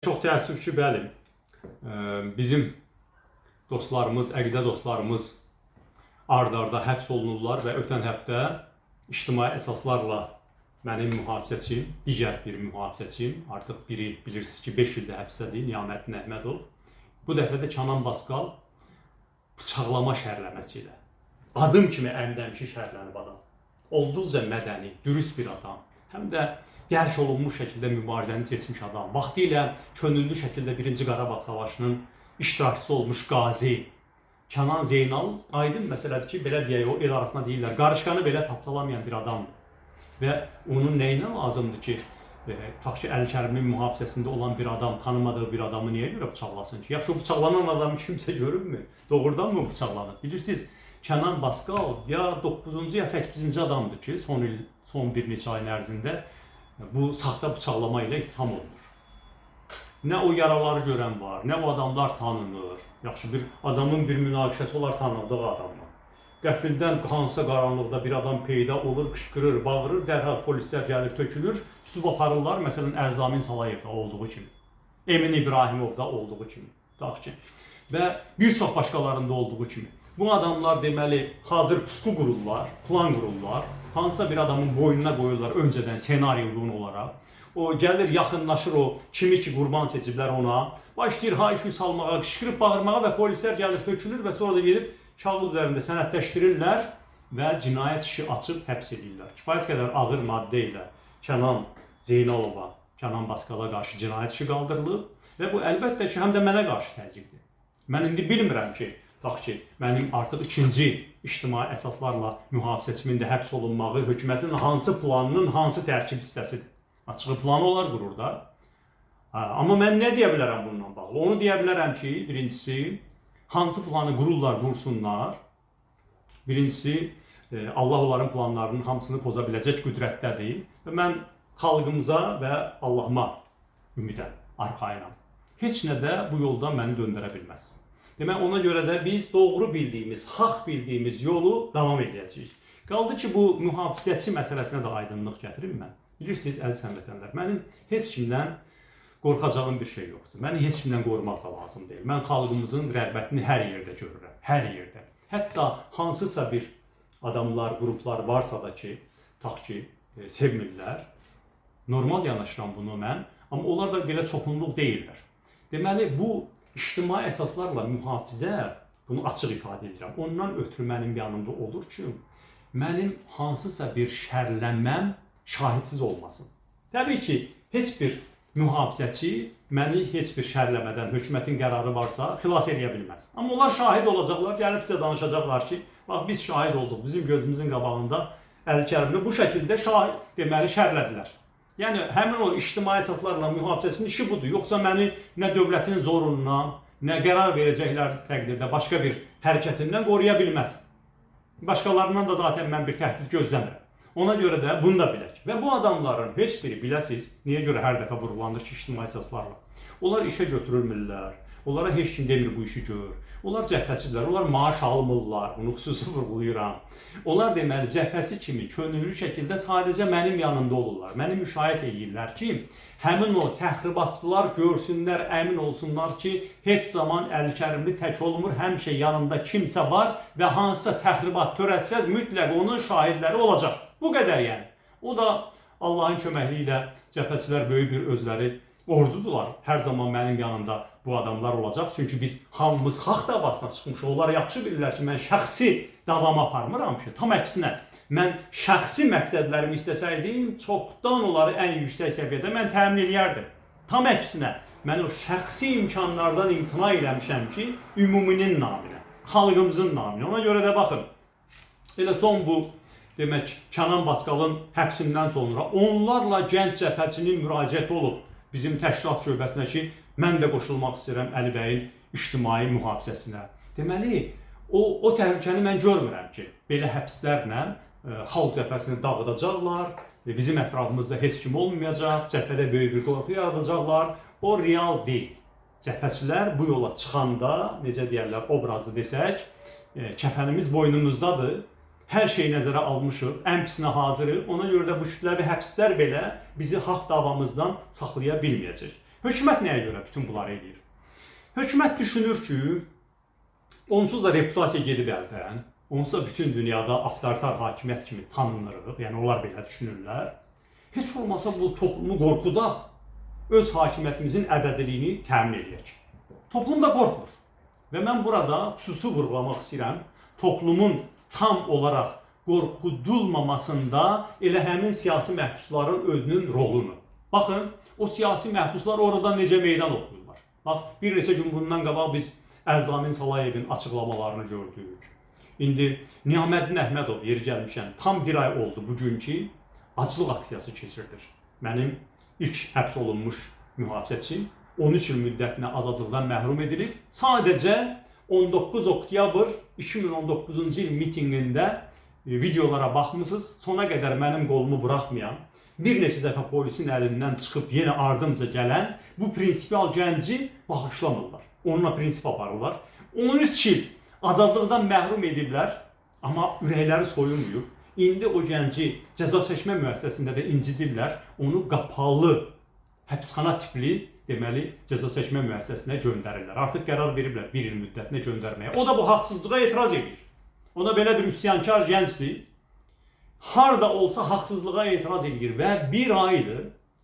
Çox təəssüf ki, bəli, bizim dostlarımız, əqidə dostlarımız ard-arda həbs olunurlar və ötən həftə ictimai əsaslarla mənim mühafizəçim, digər bir mühafizəçim, artıq biri bilirsiniz ki, 5 ildə həbsdədir, Niyaməddin Əhmədov. Bu dəfə də Kənan Baskal bıçaqlama şərləməsi ilə, adım kimi əmdəmki şərlənib adam. Olduqca mədəni, dürüst bir adam, həm də dərk olunmuş şəkildə mübarizəni seçmiş adam. Vaxtilə könüllü şəkildə 1-ci Qarabağ Savaşının iştirakçısı olmuş qazi Kənan Zeynal aydın məsələdir ki, belə deyək, o el arasında deyirlər, qarışqanı belə tapdalamayan bir adamdır. Və onun nəyinə lazımdır ki, tutaq ki, Əli-Kərimin mühafizəsində olan bir adam, tanımadığı bir adamı niyə görə bıçaqlasın ki? Yaxşı, o bıçaqlanan adamı kimsə görünmür. Doğrudan mı bıçaqlanır? Bilirsiniz, Kənan Baskal ya 9-cu ya 8-ci adamdır ki, son bir neçə ayın ərzində bu saxta bıçaqlama ilə ittiham olunur. Nə o yaraları görən var, nə o adamlar tanınır. Yaxşı, bir adamın bir münaqişəsi olar tanıdığı adamla. Qəfildən hansısa qaranlıqda bir adam peyda olur, qışqırır, bağırır, dərhal polislər gəlir, tökülür, tutub aparırlar, məsələn, Ərzamin Salayevdə olduğu kimi, Emin İbrahimovda olduğu kimi, tutaq ki, və bir çox başqalarında olduğu kimi. Bu adamlar deməli hazır pusku qururlar, plan qururlar, hansısa bir adamın boynuna qoyurlar öncədən senari uyğun olaraq. O gəlir, yaxınlaşır o kimi ki qurban seçiblər ona, başlayır hay-şuy salmağa, qışqırıb bağırmağa və polislər gəlir, tökülür və sonra da gedib kağız üzərində sənədləşdirirlər və cinayət işi açıb həbs edirlər. Kifayət qədər ağır maddə ilə Kənan Zeynalova, Kənan Baskala qarşı cinayət işi qaldırılıb və bu əlbəttə ki, həm də mənə qarşı təzyiqdir. Mən indi bilmirəm ki, tutaq ki, mənim artıq ikinci ictimai əsaslarla mühafizəçimin də həbs olunmağı hökumətin hansı planının hansı tərkib hissəsidir. Açığı planı onlar qurur da. Amma mən nə deyə bilərəm bununla bağlı? Onu deyə bilərəm ki, birincisi, hansı planı qururlar, qursunlar. Birincisi, Allah onların planlarının hamısını poza biləcək qüdrətdədir. Və mən xalqımıza və Allahıma ümidəm, arxayınam. Heç nə də bu yoldan məni döndərə bilməz. Demək, ona görə də biz doğru bildiyimiz, haqq bildiyimiz yolu davam edəcəyik. Qaldı ki, bu mühafizəçi məsələsinə də aydınlıq gətirim mən. Bilirsiniz, əziz həmvətənlər, mənim heç kimdən qorxacağım bir şey yoxdur. Məni heç kimdən qorumaq da lazım deyil. Mən xalqımızın rəğbətini hər yerdə görürəm, hər yerdə. Hətta hansısa bir adamlar, qruplar varsa da ki, tutaq ki, sevmirlər. Normal yanaşıram bunu mən, amma onlar da belə çoxunluq deyirlər. Deməli, bu ictimai əsaslarla mühafizə, bunu açıq ifadə edirəm, ondan ötürü mənim yanımda olur ki, mənim hansısa bir şərlənməm şahidsiz olmasın. Təbii ki, heç bir mühafizəçi məni heç bir şərləmədən hökumətin qərarı varsa xilas edə bilməz. Amma onlar şahid olacaqlar, gəlib sizə danışacaqlar ki, bax biz şahid olduq, bizim gözümüzün qabağında Əli-Kərimini bu şəkildə deməli şərlədilər. Yəni, həmin o ictimai əsaslarla mühafizəsinin işi budur. Yoxsa məni nə dövlətin zorundan, nə qərar verəcəklər təqdirdə başqa bir hərəkətindən qoruya bilməz. Başqalarından da zaten mən bir təhdid gözləmirəm. Ona görə də bunu da bilək. Və bu adamların heç biri biləsiz, niyə görə hər dəfə vurgulanır ki, ictimai əsaslarla. Onlar işə götürülmürlər, onlara heç kim demir bu işi gör. Onlar cəbhəçidirlər, onlar maaş almırlar, bunu xüsusi vurgulayıram. Onlar deməli cəbhəçi kimi könüllü şəkildə sadəcə mənim yanımda olurlar. Məni müşahidə edirlər ki, həmin o təxribatçılar görsünlər, əmin olsunlar ki, heç zaman Əli-Kərimli tək olmur, həmişə yanında kimsə var və hansısa təxribat törətsəz mütləq onun şahidləri olacaq. Bu qədər yəni. O da Allahın köməkliyi ilə cəbhəçilər böyük bir özləri ordudular. Hər zaman mənim yanımda bu adamlar olacaq. Çünki biz hamımız haqq davasına çıxmışıq. Onlar yaxşı bilirlər ki, mən şəxsi davamı aparmıram ki. Tam əksinə, mən şəxsi məqsədlərimi istəsəydim, çoxdan onları ən yüksək səviyyədə mən təmin edərdim. Tam əksinə, mən o şəxsi imkanlardan imtina eləmişəm ki, ümuminin naminə, xalqımızın naminə. Ona görə də baxın, elə son bu demək, Kənan Baskalın həbsindən sonra onlarla gənc cəbhəçinin müraciəti olub bizim təşkilat şöbəsinə ki, mən də qoşulmaq istəyirəm Əli bəyin ictimai mühafizəsinə. Deməli, o təhlükəni mən görmürəm ki, belə həbslərlə xalq cəbhəsini dağıdacaqlar, bizim ətrafımızda heç kim olmayacaq, cəbhədə böyük bir qorxu yaradacaqlar. O real deyil. Cəbhəçilər bu yola çıxanda, necə deyərlər, obrazı desək, kəfənimiz boynumuzdadır. Hər şeyi nəzərə almışıq, ən pisinə hazırıq. Ona görə də bu kütləvi həbslər belə bizi haqq davamızdan saxlaya bilməyəcək. Hökumət nəyə görə bütün bunları edir? Hökumət düşünür ki, onsuz da reputasiya gedib əldən, onsuz da bütün dünyada avtoritar hakimiyyət kimi tanınırıq, yəni onlar belə düşünürlər. Heç olmasa bu toplumu qorxudaq, öz hakimiyyətimizin əbədiliyini təmin edək. Toplum da qorxur. Və mən burada xüsusi vurğulamaq istəyirəm, toplumun tam olaraq qorxudulmamasında elə həmin siyasi məhbusların özünün rolunu. Baxın, o siyasi məhbuslar orada necə meydan oxuyurlar. Bax, bir neçə gün bundan qabaq biz Əlzamin Salayevin açıqlamalarını gördük. İndi Niyaməddin Əhmədov yeri gəlmişən tam bir ay oldu bugün ki, aclıq aksiyası keçirdir. Mənim ilk həbs olunmuş mühafizəçim 13 il müddətinə azadlıqdan məhrum edilib. Sadəcə 19 oktyabr 2019-cu il mitinqində videolara baxmısınız, sona qədər mənim qolumu buraxmayan, bir neçə dəfə polisin əlindən çıxıb yenə ardımca gələn bu prinsipial gənci bağışlamırlar. Onunla prinsip aparırlar. 13 il azadlıqdan məhrum ediblər, amma ürəkləri soyunmuyor. İndi o gənci cəza çəkmə müəssisəsində də incidirlər, onu qapalı, həbsxana tipli, deməli, cəza çəkmə müəssisəsinə göndərirlər. Artıq qərar veriblər bir il müddətinə göndərməyə. O da bu haqsızlığa etiraz edir. Ona belə bir üsyankar gəncdir. Harda olsa haqsızlığa etiraz edir və bir aydır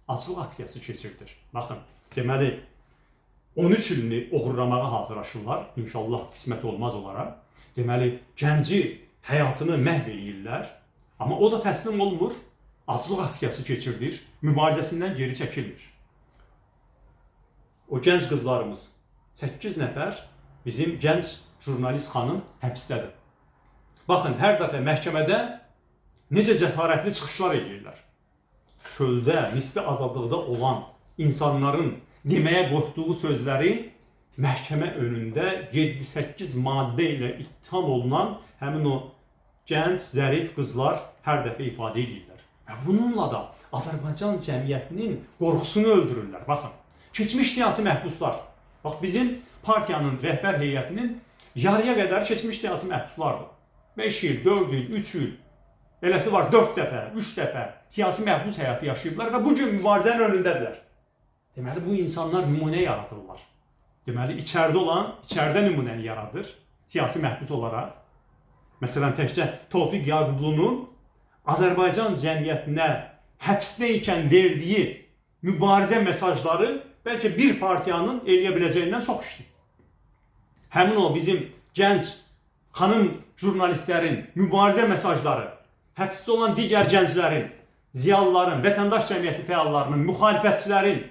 açlıq aksiyası keçirdir. Baxın, deməli, 13 ilini oğurlamağa hazırlaşırlar. İnşallah qismət olmaz onlara. Deməli, gənci həyatını məhv edirlər. Amma o da təslim olmur. Açlıq aksiyası keçirdir. Mübarizəsindən geri çəkilmir. O gənc qızlarımız 8 nəfər bizim gənc jurnalist xanım həbsdədir. Baxın, hər dəfə məhkəmədə necə cəsarətli çıxışlar edirlər. Çöldə, nisbi azadlıqda olan insanların deməyə qorxduğu sözləri məhkəmə önündə 7-8 maddə ilə ittiham olunan həmin o gənc, zərif qızlar hər dəfə ifadə edirlər. Və bununla da Azərbaycan cəmiyyətinin qorxusunu öldürürlər. Baxın, keçmiş siyasi məhbuslar. Bax, bizim partiyanın rəhbər heyətinin yarıya qədər keçmiş siyasi məhbuslardır. 5 il, 4 il, 3 il, eləsi var 4 dəfə, 3 dəfə siyasi məhbus həyatı yaşayıblar və bugün mübarizənin önündədirlər. Deməli, bu insanlar nümunə yaradırlar. Deməli, içəridə olan, içəridə nümunəni yaradır, siyasi məhbus olaraq. Məsələn, təkcə Tofiq Yaqublunun Azərbaycan cəmiyyətinə həbsdə ikən verdiyi mübarizə mesajları bəlkə bir partiyanın eləyə biləcəyindən çox işdir. Həmin o bizim gənc xanım jurnalistlərin mübarizə mesajları, həbsdə olan digər gənclərin, ziyalıların, vətəndaş cəmiyyəti fəallarının, müxalifətçilərin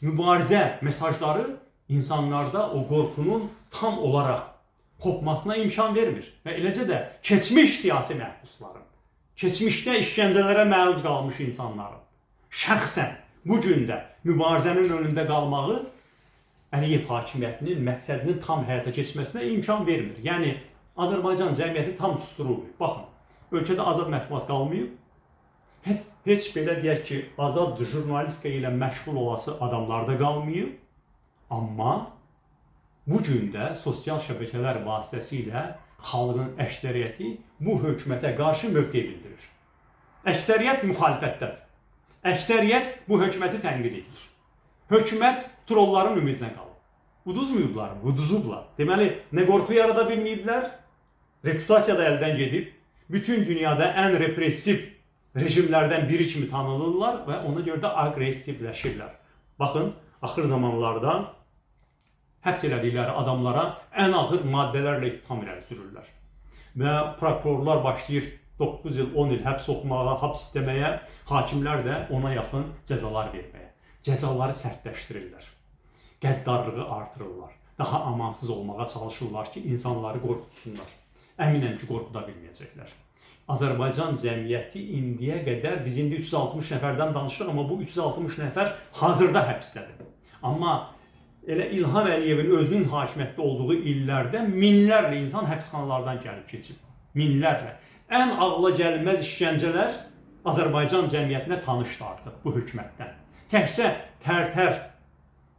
mübarizə mesajları insanlarda o qorxunun tam olaraq kopmasına imkan vermir. Və eləcə də keçmiş siyasi məhbusların, keçmişdə işgəncələrə məruz qalmış insanların şəxsən bu gün də mübarizənin önündə qalmağı Əliyev hakimiyyətinin məqsədinin tam həyata keçməsinə imkan vermir. Yəni, Azərbaycan cəmiyyəti tam susturulur. Baxın, ölkədə azad mətbuat qalmayıb. Heç belə deyək ki, azad jurnalistika ilə məşğul olası adamlar da qalmayıb. Amma bu gün də sosial şəbəkələr vasitəsilə xalqın əksəriyyəti bu hökumətə qarşı mövqe bildirir. Əksəriyyət müxalifətdədir. Əksəriyyət bu hökuməti tənqid edir. Hökumət trolların ümidinə qalır. Uduzmuyublar, uduzublar. Deməli, nə qorxu yarada bilməyiblər, reputasiya da əldən gedib, bütün dünyada ən repressiv rejimlərdən biri kimi tanınırlar və ona görə də aqressivləşirlər. Baxın, axır zamanlarda həbs elədikləri adamlara ən ağır maddələrlə ittiham irəli sürürlər. Və prokurorlar başlayır 9 il, 10 il həbs oxumağa, həbs istəməyə, hakimlər də ona yaxın cəzalar verməyə. Cəzaları sərtləşdirirlər. Qəddarlığı artırırlar. Daha amansız olmağa çalışırlar ki, insanları qorxutsunlar. Əminəm ki, qorxuda bilməyəcəklər. Azərbaycan cəmiyyəti indiyə qədər, biz indi 360 nəfərdən danışırıq, amma bu 360 nəfər hazırda həbsdədir. Amma elə İlham Əliyevin özünün hakimiyyətdə olduğu illərdə minlərlə insan həbsxanalardan gəlib keçib. Minlərlə. Ən ağla gəlməz işgəncələr Azərbaycan cəmiyyətinə tanışdı artıq bu hökumətdən. Təkcə Tərtər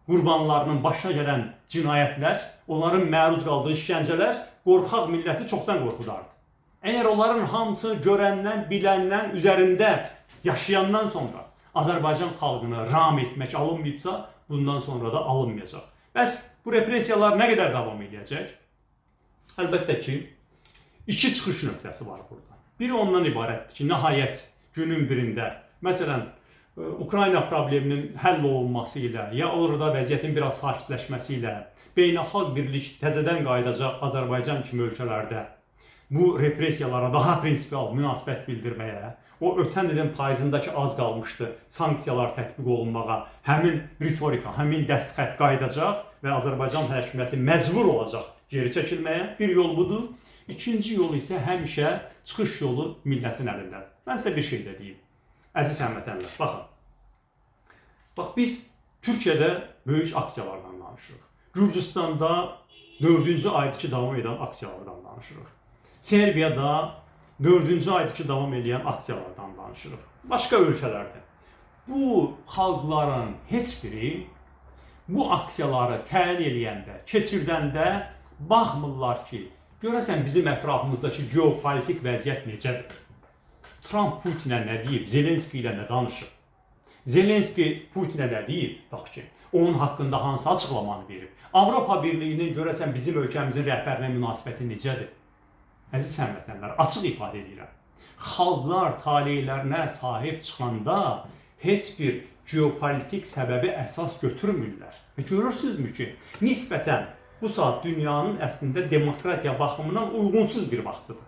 qurbanlarının başına gələn cinayətlər, onların məruz qaldığı işgəncələr qorxaq milləti çoxdan qorxudardı. Əgər onların hamısını görəndən, biləndən, üzərində yaşayandan sonra Azərbaycan xalqını ram etmək alınmayıbsa, bundan sonra da alınmayacaq. Bəs bu repressiyalar nə qədər davam edəcək? Əlbəttə ki, iki çıxış nöqtəsi var burada. Biri ondan ibarətdir ki, nəhayət günün birində, məsələn, Ukrayna probleminin həll olunması ilə, ya orada vəziyyətin biraz sakitləşməsi ilə, beynəlxalq birlik təzədən qayıdacaq Azərbaycan kimi ölkələrdə bu repressiyalara daha prinsipial münasibət bildirməyə, o ötən ilin payızındakı az qalmışdı sanksiyalar tətbiq olunmağa, həmin ritorika, həmin dəstxət qayıdacaq və Azərbaycan hakimiyyəti məcbur olacaq geri çəkilməyə. Bir yol budur. İkinci yol isə həmişə çıxış yolu millətin əlindədir. Mən sizə bir şey də deyim. Əziz həmvətənlər, baxın. Bax, biz Türkiyədə böyük aksiyalardan danışırıq. Gürcüstanda 4-cü aydır davam edən aksiyalardan danışırıq. Serbiyada 4-cü aydır davam edən aksiyalardan danışırıq. Başqa ölkələrdə. Bu xalqların heç biri bu aksiyaları təyin eləyəndə, keçirdəndə baxmırlar ki, görəsən bizim ətrafımızdakı geopolitik vəziyyət necədir? Trump Putinə nə deyib, Zelenski ilə nə danışıb? Zelenski Putinə nə deyib? Bax ki, onun haqqında hansı açıqlamanı verib? Avropa Birliyinin görəsən bizim ölkəmizin rəhbərinə münasibəti necədir? Əziz həmvətənlər, açıq ifadə edirəm. Xalqlar taleylərinə sahib çıxanda heç bir geopolitik səbəbi əsas götürmürlər. Və görürsünüzmü ki, nisbətən bu saat dünyanın əslində demokratiya baxımından uyğunsuz bir vaxtıdır.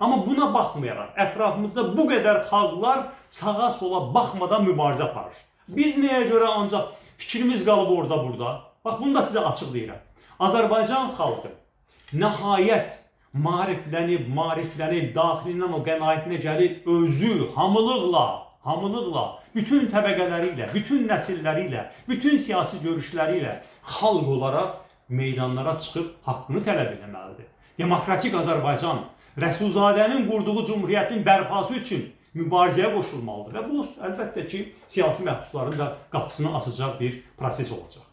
Amma buna baxmayaraq, ətrafımızda bu qədər xalqlar sağa sola baxmadan mübarizə aparır. Biz nəyə görə ancaq fikrimiz qalıb orada burada? Bax, bunu da sizə açıq deyirəm. Azərbaycan xalqı nəhayət maariflənib, daxilindən o qənaətinə gəlib, özü hamılıqla, bütün təbəqələri ilə, bütün nəsilləri ilə, bütün siyasi görüşləri ilə xalq olaraq meydanlara çıxıb haqqını tələb etməlidir. Demokratik Azərbaycan Rəsulzadənin qurduğu cumhuriyyətin bərpası üçün mübarizəyə qoşulmalıdır və bu əlbəttə ki, siyasi məhbusların da qapısını açacaq bir proses olacaq.